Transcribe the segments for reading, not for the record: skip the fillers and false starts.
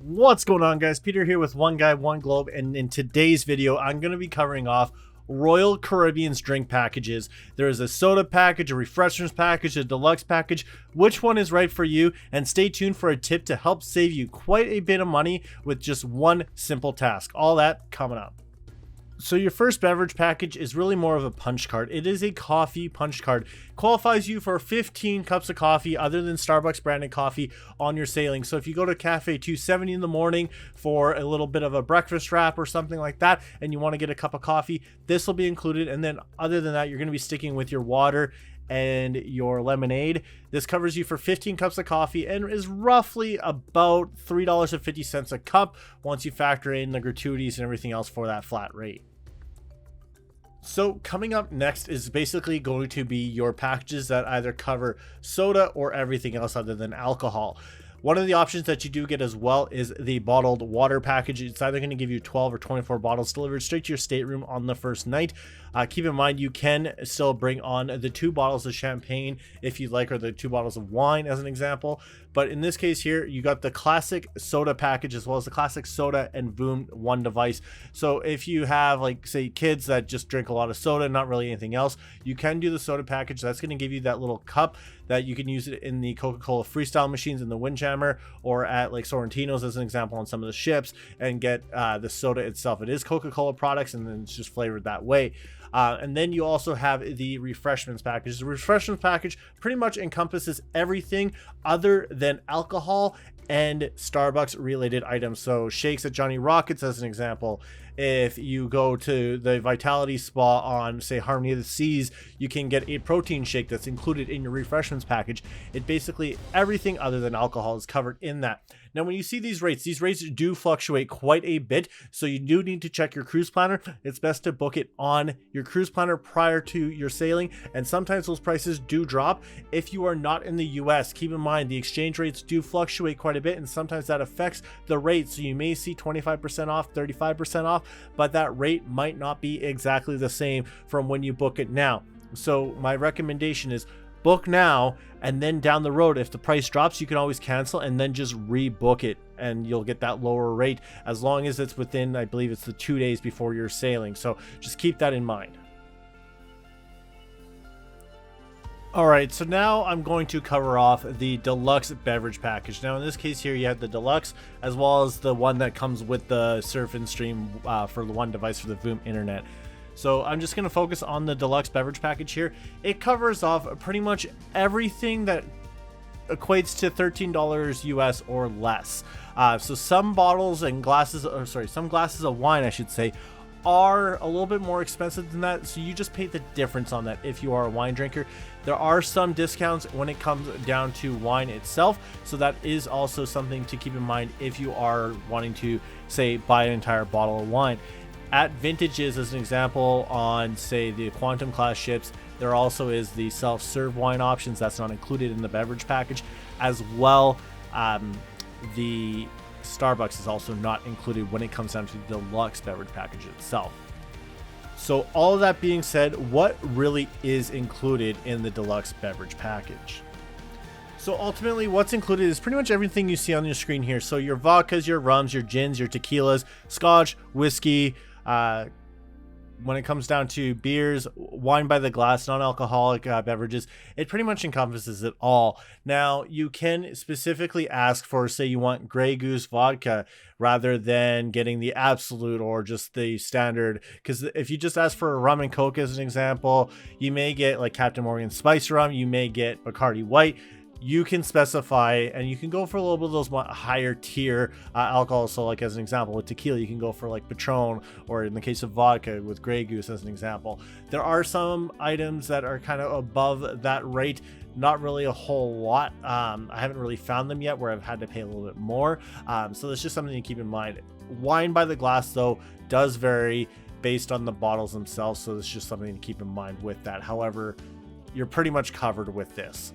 What's going on, guys? Peter here with One Guy, One Globe, and in today's video, I'm going to be covering off Royal Caribbean's drink packages. There is a soda package, a refreshments package, a deluxe package. Which one is right for you? And stay tuned for a tip to help save you quite a bit of money with just one simple task. All that coming up. So your first beverage package is really more of a punch card. It is a coffee punch card. Qualifies you for 15 cups of coffee other than Starbucks branded coffee on your sailing. So if you go to Cafe 270 in the morning for a little bit of a breakfast wrap or something like that, and you want to get a cup of coffee, this will be included. And then other than that, you're going to be sticking with your water and your lemonade. This covers you for 15 cups of coffee and is roughly about $3.50 a cup once you factor in the gratuities and everything else for that flat rate. So coming up next is basically going to be your packages that either cover soda or everything else other than alcohol. One of the options that you do get as well is the bottled water package. It's either going to give you 12 or 24 bottles delivered straight to your stateroom on the first night. Keep in mind, you can still bring on the 2 bottles of champagne if you'd like, or the 2 bottles of wine as an example. But in this case here, you got the classic soda package as well as the classic soda and boom one device. So if you have, like, say, kids that just drink a lot of soda, not really anything else, you can do the soda package. That's going to give you that little cup that you can use it in the Coca-Cola freestyle machines in the Windjammer, or at like Sorrentino's as an example on some of the ships, and get the soda itself. It is Coca-Cola products, and then it's just flavored that way. And then you also have the refreshments package. The refreshments package pretty much encompasses everything other than alcohol and Starbucks related items. So shakes at Johnny Rockets as an example. If you go to the Vitality Spa on, say, Harmony of the Seas, you can get a protein shake that's included in your refreshments package. It basically, everything other than alcohol is covered in that. Now, when you see these rates do fluctuate quite a bit, so you do need to check your cruise planner. It's best to book it on your cruise planner prior to your sailing, and sometimes those prices do drop. If you are not in the US, keep in mind the exchange rates do fluctuate quite a bit, and sometimes that affects the rate. So you may see 25% off, 35% off, but that rate might not be exactly the same from when you book it now. So my recommendation is book now, and then down the road, if the price drops, you can always cancel and then just rebook it, and you'll get that lower rate as long as it's within, I believe it's the 2 days before you're sailing. So just keep that in mind. All right, so now I'm going to cover off the deluxe beverage package. Now in this case here, you have the deluxe as well as the one that comes with the surf and stream for the one device for the Voom internet. So I'm just going to focus on the deluxe beverage package here. It covers off pretty much everything that equates to $13 US or less. So some bottles and glasses, or sorry, some glasses of wine, I should say, are a little bit more expensive than that. So you just pay the difference on that if you are a wine drinker. There are some discounts when it comes down to wine itself. So that is also something to keep in mind if you are wanting to, say, buy an entire bottle of wine. At Vintages, as an example, on, say, the Quantum class ships, there also is the self-serve wine options. That's not included in the beverage package. As well, the Starbucks is also not included when it comes down to the deluxe beverage package itself. So all of that being said, what really is included in the deluxe beverage package? So ultimately, what's included is pretty much everything you see on your screen here. So your vodkas, your rums, your gins, your tequilas, scotch, whiskey, when it comes down to beers, wine by the glass, non-alcoholic beverages, it pretty much encompasses it all. Now, you can specifically ask for, say, you want Grey Goose vodka rather than getting the Absolute or just the standard. Because if you just ask for a rum and coke as an example, you may get like Captain Morgan Spice rum, you may get Bacardi White. You can specify, and you can go for a little bit of those higher tier alcohols. So like as an example, with tequila, you can go for like Patron, or in the case of vodka with Grey Goose as an example. There are some items that are kind of above that rate, not really a whole lot. I haven't really found them yet where I've had to pay a little bit more. So that's just something to keep in mind. Wine by the glass, though, does vary based on the bottles themselves. So it's just something to keep in mind with that. However, you're pretty much covered with this.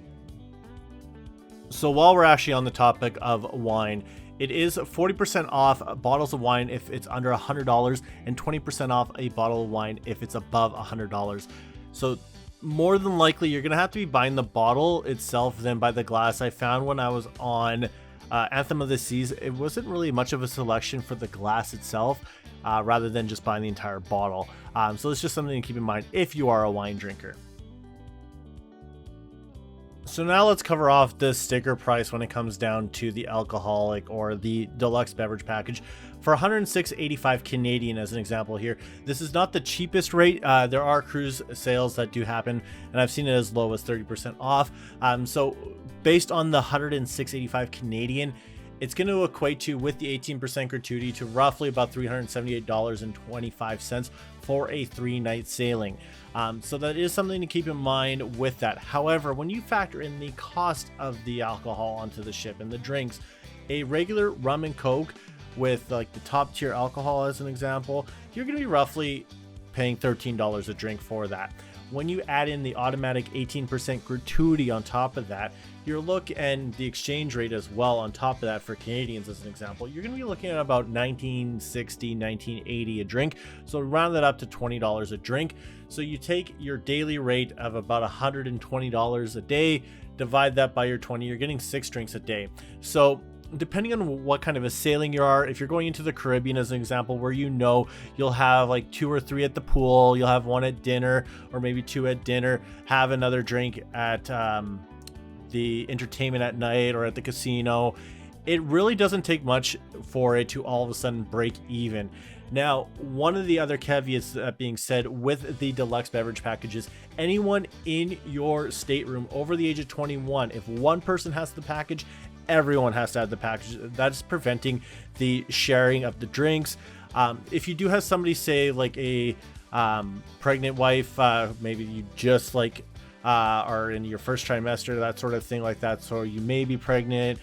So while we're actually on the topic of wine, it is 40% off bottles of wine if it's under $100 and 20% off a bottle of wine if it's above $100. So more than likely, you're going to have to be buying the bottle itself than by the glass. I found when I was on Anthem of the Seas, it wasn't really much of a selection for the glass itself, rather than just buying the entire bottle. So it's just something to keep in mind if you are a wine drinker. So now let's cover off the sticker price when it comes down to the alcoholic or the deluxe beverage package. For 106.85 Canadian as an example here, this is not the cheapest rate. There are cruise sales that do happen, and I've seen it as low as 30% off. So based on the 106.85 Canadian, it's going to equate to, with the 18% gratuity, to roughly about $378.25 for a 3-night sailing. So that is something to keep in mind with that. However, when you factor in the cost of the alcohol onto the ship and the drinks, a regular rum and coke with like the top tier alcohol as an example, you're going to be roughly paying $13 a drink for that. When you add in the automatic 18% gratuity on top of that, your look and the exchange rate as well on top of that for Canadians as an example, you're going to be looking at about $19.60, $19.80 a drink. So round that up to $20 a drink. So you take your daily rate of about $120 a day, divide that by your 20, you're getting 6 drinks a day. So depending on what kind of a sailing you are, if you're going into the Caribbean as an example, where you'll have like 2 or 3 at the pool, you'll have 1 at dinner, or maybe 2 at dinner, have another drink at the entertainment at night or at the casino, it really doesn't take much for it to all of a sudden break even. Now, one of the other caveats that being said with the deluxe beverage packages, anyone in your stateroom over the age of 21, if one person has the package, everyone has to have the package. That's preventing the sharing of the drinks. If you do have somebody, say like a pregnant wife, maybe you just like are in your first trimester, that sort of thing like that, so you may be pregnant,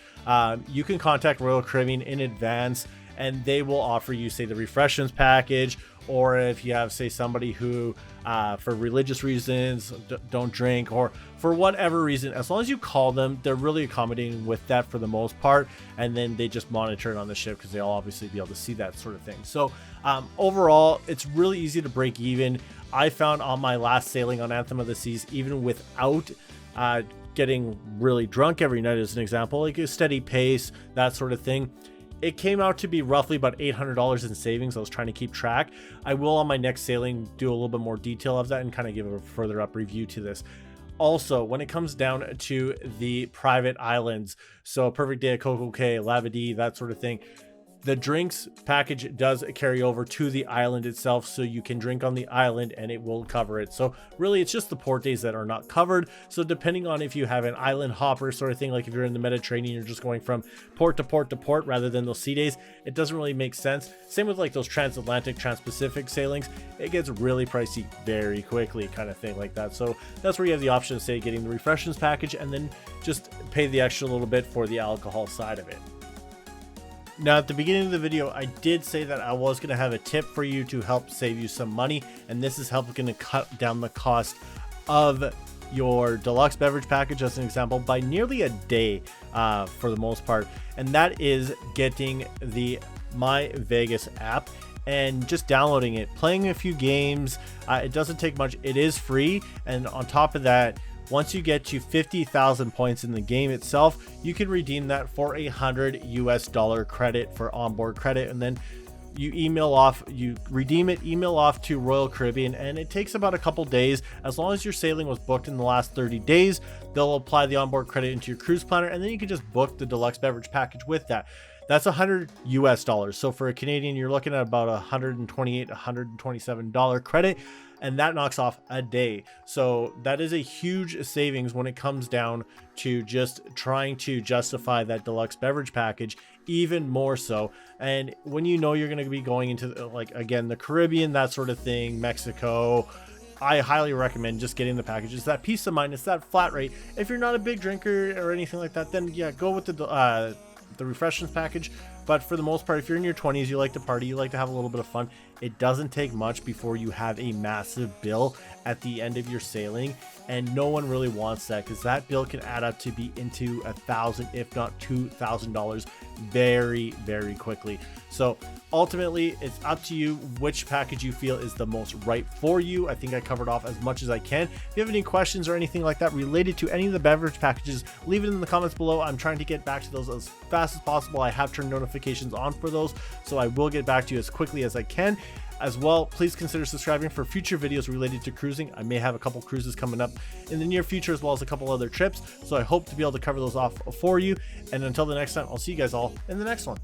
you can contact Royal Caribbean in advance and they will offer you, say, the Refreshments package. Or if you have, say, somebody who for religious reasons don't drink, or for whatever reason, as long as you call them, they're really accommodating with that for the most part, and then they just monitor it on the ship because they'll obviously be able to see that sort of thing. So overall, it's really easy to break even. I found on my last sailing on Anthem of the Seas, even without getting really drunk every night as an example, like a steady pace, that sort of thing, it came out to be roughly about $800 in savings. I was trying to keep track. I will on my next sailing do a little bit more detail of that and kind of give a further up review to this. Also, when it comes down to the private islands, so Perfect Day at Coco Cay, Lavadie, that sort of thing, the drinks package does carry over to the island itself, so you can drink on the island and it will cover it. So really, it's just the port days that are not covered. So depending on if you have an island hopper sort of thing, like if you're in the Mediterranean, you're just going from port to port to port rather than those sea days, it doesn't really make sense. Same with like those transatlantic, trans-Pacific sailings, it gets really pricey very quickly, kind of thing like that. So that's where you have the option of, say, getting the Refreshments package and then just pay the extra little bit for the alcohol side of it. Now, at the beginning of the video, I did say that I was going to have a tip for you to help save you some money, and this is going to cut down the cost of your deluxe beverage package, as an example, by nearly a day for the most part, and that is getting the My Vegas app and just downloading it, playing a few games. It doesn't take much. It is free, and on top of that, once you get to 50,000 points in the game itself, you can redeem that for $100 credit for onboard credit, and then you redeem it, email off to Royal Caribbean, and it takes about a couple days. As long as your sailing was booked in the last 30 days, they'll apply the onboard credit into your cruise planner, and then you can just book the deluxe beverage package with that. That's $100. So for a Canadian, you're looking at about $128, $127 credit, and that knocks off a day. So that is a huge savings when it comes down to just trying to justify that deluxe beverage package, even more so. And when you know you're going to be going into, like, again, the Caribbean, that sort of thing, Mexico, I highly recommend just getting the package. It's that peace of mind. It's that flat rate. If you're not a big drinker or anything like that, then yeah, go with the Refreshments package. But for the most part, if you're in your 20s, you like to party, you like to have a little bit of fun, it doesn't take much before you have a massive bill, at the end of your sailing, and no one really wants that because that bill can add up to be into $1,000 if not $2,000 very, very quickly. So ultimately it's up to you which package you feel is the most right for you. I think I covered off as much as I can. If you have any questions or anything like that related to any of the beverage packages, leave it in the comments below. I'm trying to get back to those as fast as possible. I have turned notifications on for those, so I will get back to you as quickly as I can. As well, please consider subscribing for future videos related to cruising. I may have a couple cruises coming up in the near future, as well as a couple other trips, so I hope to be able to cover those off for you. And until the next time, I'll see you guys all in the next one.